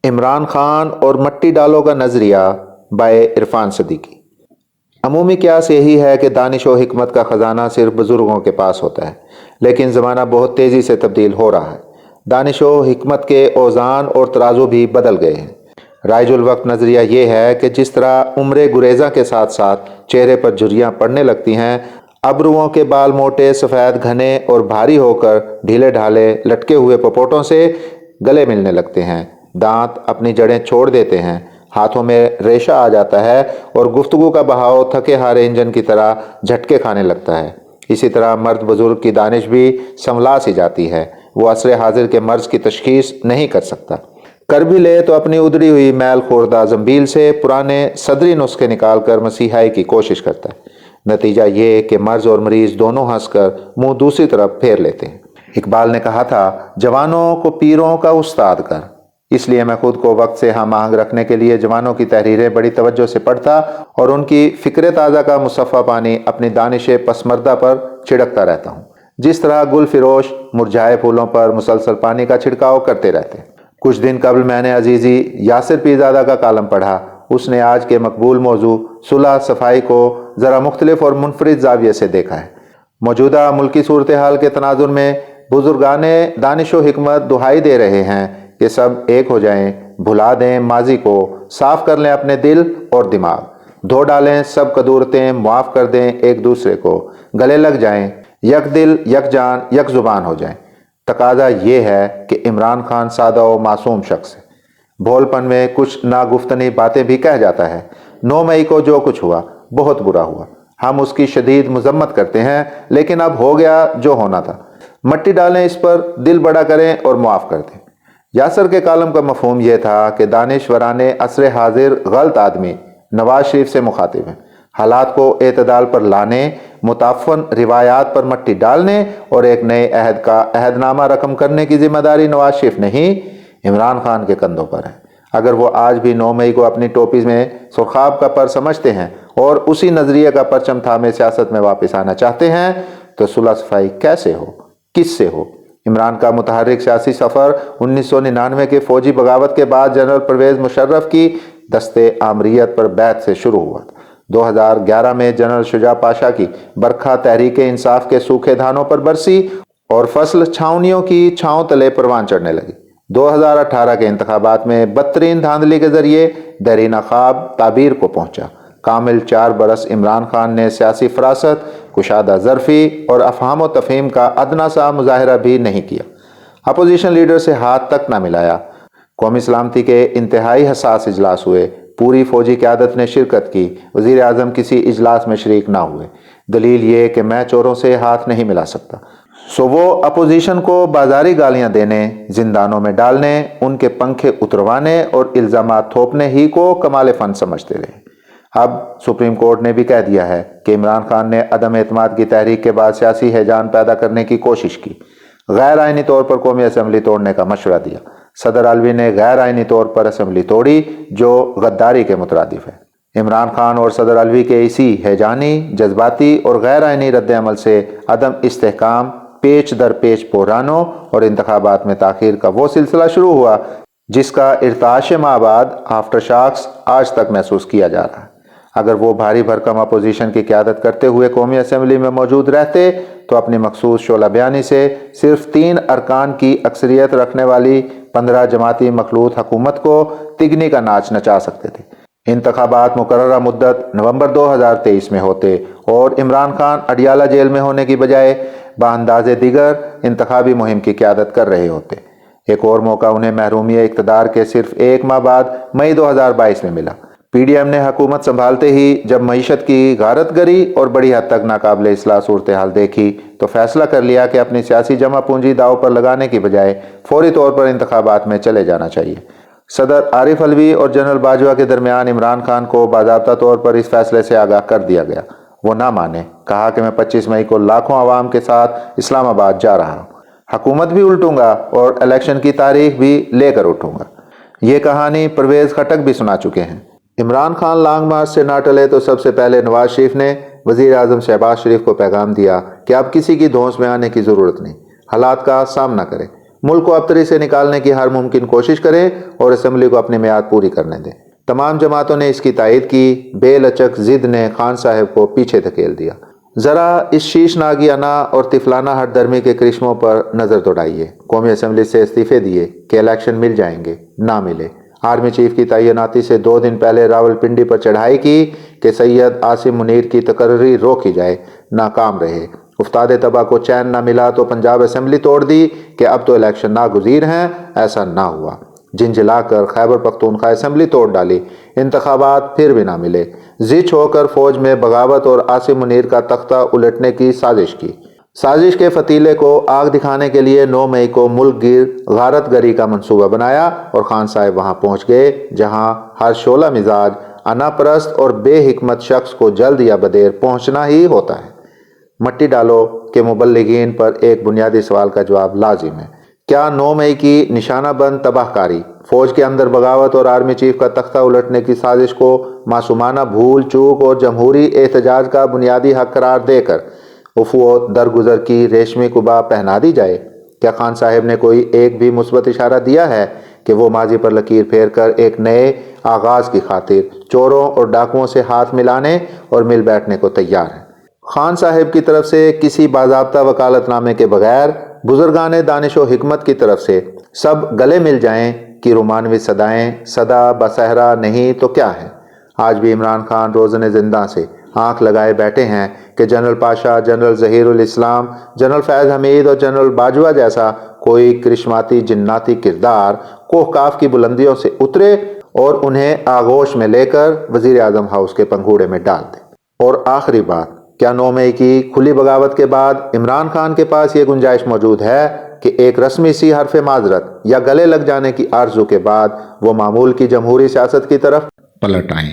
عمران خان اور مٹی ڈالوں کا نظریہ بائے عرفان صدیقی۔ عمومی قیاس یہی ہے کہ دانش و حکمت کا خزانہ صرف بزرگوں کے پاس ہوتا ہے، لیکن زمانہ بہت تیزی سے تبدیل ہو رہا ہے۔ دانش و حکمت کے اوزان اور ترازو بھی بدل گئے ہیں۔ رائج الوقت نظریہ یہ ہے کہ جس طرح عمر گریزاں کے ساتھ ساتھ چہرے پر جھریاں پڑنے لگتی ہیں، ابروؤں کے بال موٹے، سفید، گھنے اور بھاری ہو کر ڈھیلے ڈھالے لٹکے ہوئے پپوٹوں سے گلے ملنے لگتے ہیں، دانت اپنی جڑیں چھوڑ دیتے ہیں، ہاتھوں میں ریشہ آ جاتا ہے اور گفتگو کا بہاؤ تھکے ہارے انجن کی طرح جھٹکے کھانے لگتا ہے۔ اسی طرح مرد بزرگ کی دانش بھی سنبھلا سی جاتی ہے، وہ عصر حاضر کے مرض کی تشخیص نہیں کر سکتا۔ کر بھی لے تو اپنی ادری ہوئی میل خوردہ زنبیل سے پرانے صدری نسخے نکال کر مسیحائی کی کوشش کرتا ہے۔ نتیجہ یہ کہ مرض اور مریض دونوں ہنس کر منہ دوسری طرف پھیر لیتے ہیں۔ اقبال نے کہا تھا، جوانوں کو پیروں کا استاد کر۔ اس لیے میں خود کو وقت سے ہم آہنگ رکھنے کے لیے جوانوں کی تحریریں بڑی توجہ سے پڑھتا اور ان کی فکر تازہ کا مصفہ پانی اپنی دانش پسمردہ پر چھڑکتا رہتا ہوں، جس طرح گل فروش مرجھائے پھولوں پر مسلسل پانی کا چھڑکاؤ کرتے رہتے ہیں۔ کچھ دن قبل میں نے عزیزی یاسر پیرزادہ کا کالم پڑھا۔ اس نے آج کے مقبول موضوع صلح صفائی کو ذرا مختلف اور منفرد زاویے سے دیکھا ہے۔ موجودہ ملکی صورتحال کے تناظر میں بزرگان دانش و حکمت دہائی دے رہے ہیں کہ سب ایک ہو جائیں، بھلا دیں ماضی کو، صاف کر لیں اپنے دل اور دماغ، دھو ڈالیں سب قدورتیں، معاف کر دیں ایک دوسرے کو، گلے لگ جائیں، یک دل یک جان یک زبان ہو جائیں۔ تقاضا یہ ہے کہ عمران خان سادہ و معصوم شخص ہے، بھول پن میں کچھ ناگفتنی باتیں بھی کہہ جاتا ہے۔ 9 مئی کو جو کچھ ہوا بہت برا ہوا، ہم اس کی شدید مذمت کرتے ہیں، لیکن اب ہو گیا جو ہونا تھا۔ مٹی ڈالیں اس پر، دل بڑا کریں اور معاف کر دیں۔ یاسر کے کالم کا مفہوم یہ تھا کہ دانشوران عصر حاضر غلط آدمی نواز شریف سے مخاطب ہیں، حالات کو اعتدال پر لانے، متعفن روایات پر مٹی ڈالنے اور ایک نئے عہد کا عہد نامہ رقم کرنے کی ذمہ داری نواز شریف نہیں، عمران خان کے کندھوں پر ہے۔ اگر وہ آج بھی 9 مئی کو اپنی ٹوپی میں سرخاب کا پر سمجھتے ہیں اور اسی نظریے کا پرچم تھامے سیاست میں واپس آنا چاہتے ہیں تو صلح صفائی کیسے ہو، کس سے ہو؟ عمران کا متحرک سیاسی سفر 1999 کے فوجی بغاوت کے بعد جنرل پرویز مشرف کی دست آمریت پر بیعت سے شروع ہوا تھا۔ 2011 میں جنرل شجاع پاشا کی برکھا تحریک انصاف کے سوکھے دھانوں پر برسی اور فصل چھاونیوں کی چھاؤں تلے پروان چڑھنے لگی۔ 2018 کے انتخابات میں بدترین دھاندلی کے ذریعے دیرینہ خواب تعبیر کو پہنچا۔ کامل 4 برس عمران خان نے سیاسی فراست، کشادہ ظرفی اور افہام و تفہیم کا ادنا سا مظاہرہ بھی نہیں کیا۔ اپوزیشن لیڈر سے ہاتھ تک نہ ملایا۔ قومی سلامتی کے انتہائی حساس اجلاس ہوئے، پوری فوجی قیادت نے شرکت کی، وزیر اعظم کسی اجلاس میں شریک نہ ہوئے۔ دلیل یہ کہ میں چوروں سے ہاتھ نہیں ملا سکتا، سو وہ اپوزیشن کو بازاری گالیاں دینے، زندانوں میں ڈالنے، ان کے پنکھے اتروانے اور الزامات تھوپنے ہی کو کمال فن سمجھتے رہے۔ اب سپریم کورٹ نے بھی کہہ دیا ہے کہ عمران خان نے عدم اعتماد کی تحریک کے بعد سیاسی ہیجان پیدا کرنے کی کوشش کی، غیر آئینی طور پر قومی اسمبلی توڑنے کا مشورہ دیا۔ صدر علوی نے غیر آئینی طور پر اسمبلی توڑی جو غداری کے مترادف ہے۔ عمران خان اور صدر علوی کے اسی ہیجانی، جذباتی اور غیر آئینی رد عمل سے عدم استحکام، پیچ در پیچ بحرانوں اور انتخابات میں تاخیر کا وہ سلسلہ شروع ہوا جس کا ارتعاش ماہ بعد آفٹر شاکس آج تک محسوس کیا جا رہا ہے۔ اگر وہ بھاری بھرکم اپوزیشن کی قیادت کرتے ہوئے قومی اسمبلی میں موجود رہتے تو اپنی مخصوص شعلہ بیانی سے صرف 3 ارکان کی اکثریت رکھنے والی 15 جماعتی مخلوط حکومت کو تگنی کا ناچ نچا سکتے تھے۔ انتخابات مقررہ مدت نومبر 2023 میں ہوتے اور عمران خان اڈیالہ جیل میں ہونے کی بجائے بانداز دیگر انتخابی مہم کی قیادت کر رہے ہوتے۔ ایک اور موقع انہیں محرومی اقتدار کے صرف 1 ماہ بعد مئی 2022 میں ملا۔ پی ڈی ایم نے حکومت سنبھالتے ہی جب معیشت کی غارت گری اور بڑی حد تک ناقابل اصلاح صورتحال دیکھی تو فیصلہ کر لیا کہ اپنی سیاسی جمع پونجی داؤ پر لگانے کی بجائے فوری طور پر انتخابات میں چلے جانا چاہیے۔ صدر عارف علوی اور جنرل باجوہ کے درمیان عمران خان کو باضابطہ طور پر اس فیصلے سے آگاہ کر دیا گیا۔ وہ نہ مانے، کہا کہ میں 25 مئی کو لاکھوں عوام کے ساتھ اسلام آباد جا رہا ہوں، حکومت بھی الٹوں گا اور الیکشن کی تاریخ بھی لے کر اٹھوں گا۔ یہ کہانی پرویز خٹک بھی سنا چکے ہیں۔ عمران خان لانگ مارچ سے نہ ٹلے تو سب سے پہلے نواز شریف نے وزیر اعظم شہباز شریف کو پیغام دیا کہ اب کسی کی دھونس میں آنے کی ضرورت نہیں، حالات کا سامنا کریں، ملک کو ابتری سے نکالنے کی ہر ممکن کوشش کریں اور اسمبلی کو اپنی میعاد پوری کرنے دیں۔ تمام جماعتوں نے اس کی تائید کی۔ بے لچک ضد نے خان صاحب کو پیچھے دھکیل دیا۔ ذرا اس شیشناگیانہ اور طفلانہ ہٹ درمی کے کرشموں پر نظر دوڑائیے۔ قومی اسمبلی سے استعفے دیے کہ الیکشن مل جائیں گے، نہ ملے۔ آرمی چیف کی تعیناتی سے 2 دن پہلے راولپنڈی پر چڑھائی کی کہ سید عاصم منیر کی تقرری روکی جائے، ناکام رہے۔ افتادِ تباہ کو چین نہ ملا تو پنجاب اسمبلی توڑ دی کہ اب تو الیکشن ناگزیر ہیں، ایسا نہ ہوا۔ جھنجھلا کر خیبر پختونخوا اسمبلی توڑ ڈالی، انتخابات پھر بھی نہ ملے۔ زچ ہو کر فوج میں بغاوت اور عاصم منیر کا تختہ الٹنے کی سازش کی۔ سازش کے فتیلے کو آگ دکھانے کے لیے 9 مئی کو ملک گیر غارت گری کا منصوبہ بنایا اور خان صاحب وہاں پہنچ گئے جہاں ہر شعلہ مزاج، انا پرست اور بے حکمت شخص کو جلد یا بدیر پہنچنا ہی ہوتا ہے۔ مٹی ڈالو کے مبلغین پر ایک بنیادی سوال کا جواب لازم ہے۔ کیا 9 مئی کی نشانہ بند تباہ کاری، فوج کے اندر بغاوت اور آرمی چیف کا تختہ الٹنے کی سازش کو معصومانہ بھول چوک اور جمہوری احتجاج کا بنیادی حق قرار دے کر افو درگزر کی ریشمی قبا پہنا دی جائے؟ کیا خان صاحب نے کوئی ایک بھی مثبت اشارہ دیا ہے کہ وہ ماضی پر لکیر پھیر کر ایک نئے آغاز کی خاطر چوروں اور ڈاکوؤں سے ہاتھ ملانے اور مل بیٹھنے کو تیار ہیں؟ خان صاحب کی طرف سے کسی باضابطہ وکالت نامے کے بغیر بزرگان دانش و حکمت کی طرف سے سب گلے مل جائیں کہ رومانوی صدائیں صدا بصحرا نہیں تو کیا ہے؟ آج بھی عمران خان روزن زندہ سے آنکھ لگائے بیٹھے ہیں کہ جنرل پاشا، جنرل ظہیر الاسلام، جنرل فیض حمید اور جنرل باجوہ جیسا کوئی کرشماتی جناتی کردار کوہ کاف کی بلندیوں سے اترے اور انہیں آغوش میں لے کر وزیر اعظم ہاؤس کے پنگھوڑے میں ڈال دے۔ اور آخری بات، کیا 9 مئی کی کھلی بغاوت کے بعد عمران خان کے پاس یہ گنجائش موجود ہے کہ ایک رسمی سی حرف معذرت یا گلے لگ جانے کی آرزو کے بعد وہ معمول کی جمہوری سیاست کی طرف پلٹ آئیں؟